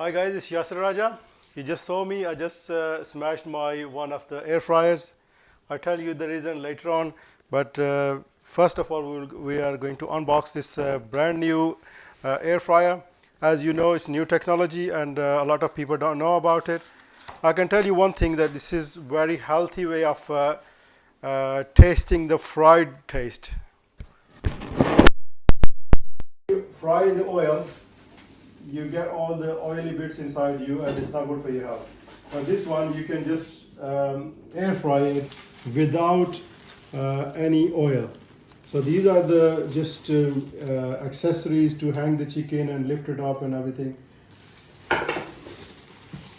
Hi guys, it's Yasar Raja. You just saw me. I just smashed my one of the air fryers. I'll tell you the reason later on. But first of all, we are going to unbox this brand new air fryer. As you know, it's new technology, and a lot of people don't know about it. I can tell you one thing, that this is very healthy way of tasting the fried taste. You fry in the oil, you get all the oily bits inside you, and it's not good for your health. But this one, you can just air fry it without any oil. So these are the just accessories to hang the chicken and lift it up and everything.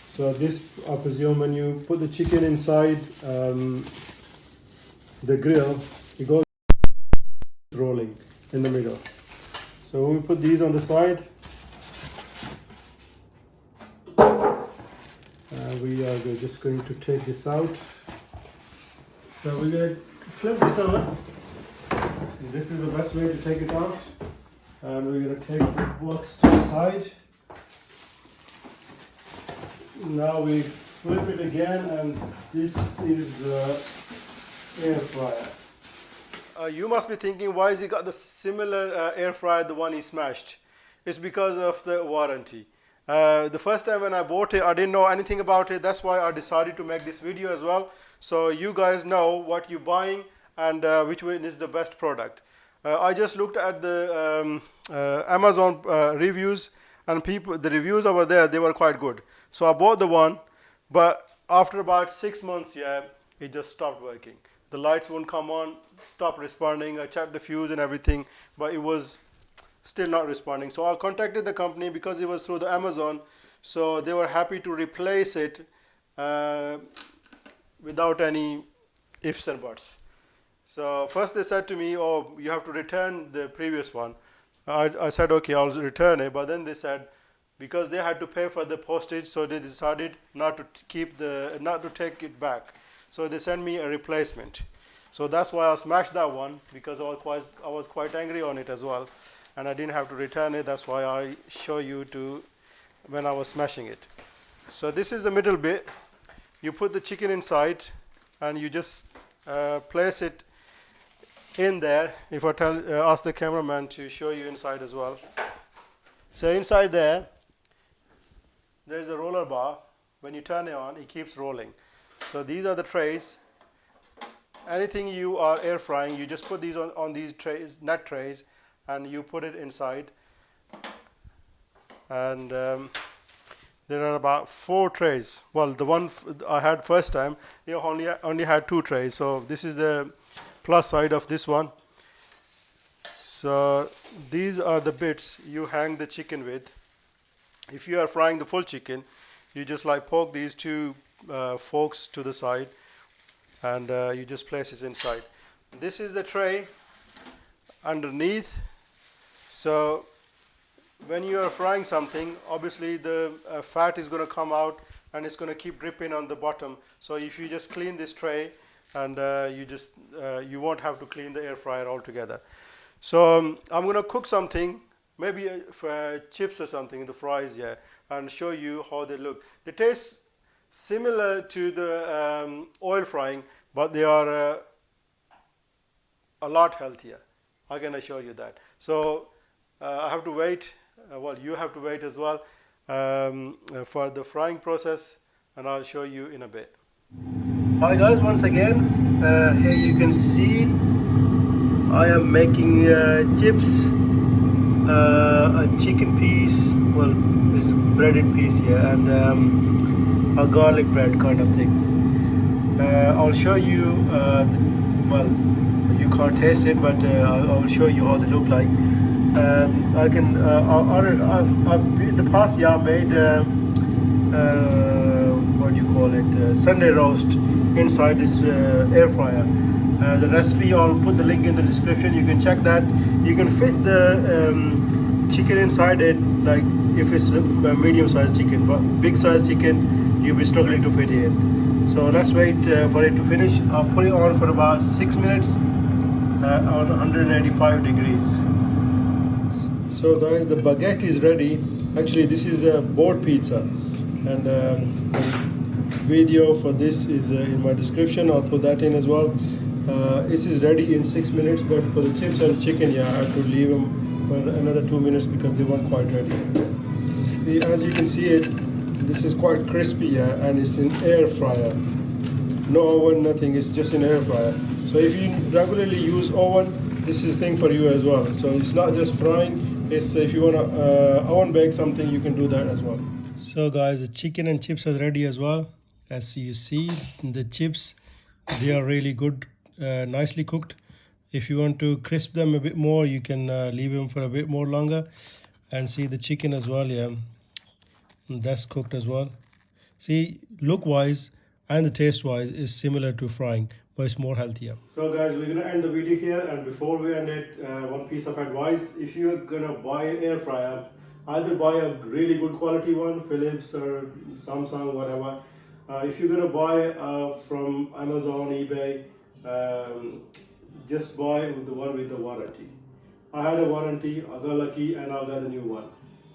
So this, I presume, when you put the chicken inside the grill, it goes rolling in the middle. So we put these on the side. We are just going to take this out. So we're going to flip this over. This is the best way to take it out. And we're going to take the box to the side. Now we flip it again, and this is the air fryer. You must be thinking, why has he got the similar air fryer, the one he smashed? It's because of the warranty. The first time when I bought it, I didn't know anything about it. That's why I decided to make this video as well, so you guys know what you're buying and which one is the best product. I just looked at the Amazon reviews, and the reviews over there, they were quite good. So I bought the one, but after about 6 months, it just stopped working. The lights wouldn't come on, stopped responding. I checked the fuse and everything, but it was still not responding. So I contacted the company because it was through the Amazon, so they were happy to replace it without any ifs and buts. So first they said to me, oh, you have to return the previous one. I said, okay, I'll return it, but then they said, because they had to pay for the postage, so they decided not to take it back. So they sent me a replacement. So that's why I smashed that one, because I was quite angry on it as well, and I didn't have to return it. That's why I show you when I was smashing it. So this is the middle bit. You put the chicken inside, and you just place it in there. If I ask the cameraman to show you inside as well. So inside there's a roller bar. When you turn it on, it keeps rolling. So these are the trays. Anything you are air frying, you just put these on these trays, nut trays, and you put it inside. And there are about 4 trays. Well, the one I had first time, you only had 2 trays. So this is the plus side of this one. So these are the bits you hang the chicken with. If you are frying the full chicken, you just poke these 2 forks to the side, and you just place it inside. This is the tray underneath. So when you are frying something, obviously the fat is going to come out, and it's going to keep dripping on the bottom. So if you just clean this tray, and you won't have to clean the air fryer altogether. So I'm going to cook something, maybe chips or something, the fries, and show you how they look. They taste similar to the oil frying, but they are a lot healthier. I can assure you that. So I have to wait. Well, you have to wait as well for the frying process, and I'll show you in a bit. Hi guys, once again, here you can see I am making chips, a chicken piece, well, it's breaded piece here, and a garlic bread kind of thing. I'll show you, well, you can't taste it, but I'll show you how they look like. I can, in the past year I made, what do you call it, Sunday roast inside this air fryer. The recipe, I'll put the link in the description. You can check that. You can fit the chicken inside it, like if it's a medium-sized chicken, but big-sized chicken, you'll be struggling to fit it in. So let's wait for it to finish. I'll put it on for about 6 minutes on 185 degrees. So guys, the baguette is ready. Actually, this is a board pizza, and video for this is in my description. I'll put that in as well. This is ready in 6 minutes, but for the chips and chicken, yeah, I have to leave them for another 2 minutes because they weren't quite ready. See, as you can see it, this is quite crispy, yeah, and it's in air fryer. No oven, nothing. It's just in air fryer. So if you regularly use oven, this is thing for you as well. So it's not just frying. It's if you wanna oven bake something, you can do that as well. So guys, the chicken and chips are ready as well. As you see, the chips, they are really good, nicely cooked. If you want to crisp them a bit more, you can leave them for a bit more longer. And see the chicken as well, yeah, that's cooked as well. See, look wise and the taste wise is similar to frying, but it's more healthier. So guys, we're gonna end the video here, and before we end it, one piece of advice: if you're gonna buy air fryer, either buy a really good quality one, Philips or Samsung, whatever. If you're gonna buy from Amazon, eBay, just buy the one with the warranty. I had a warranty, I got lucky, and I got the new one.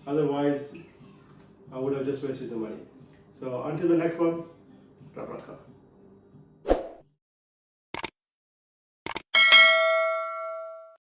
Otherwise, I would have just wasted the money. So until the next one, Rab Rakha.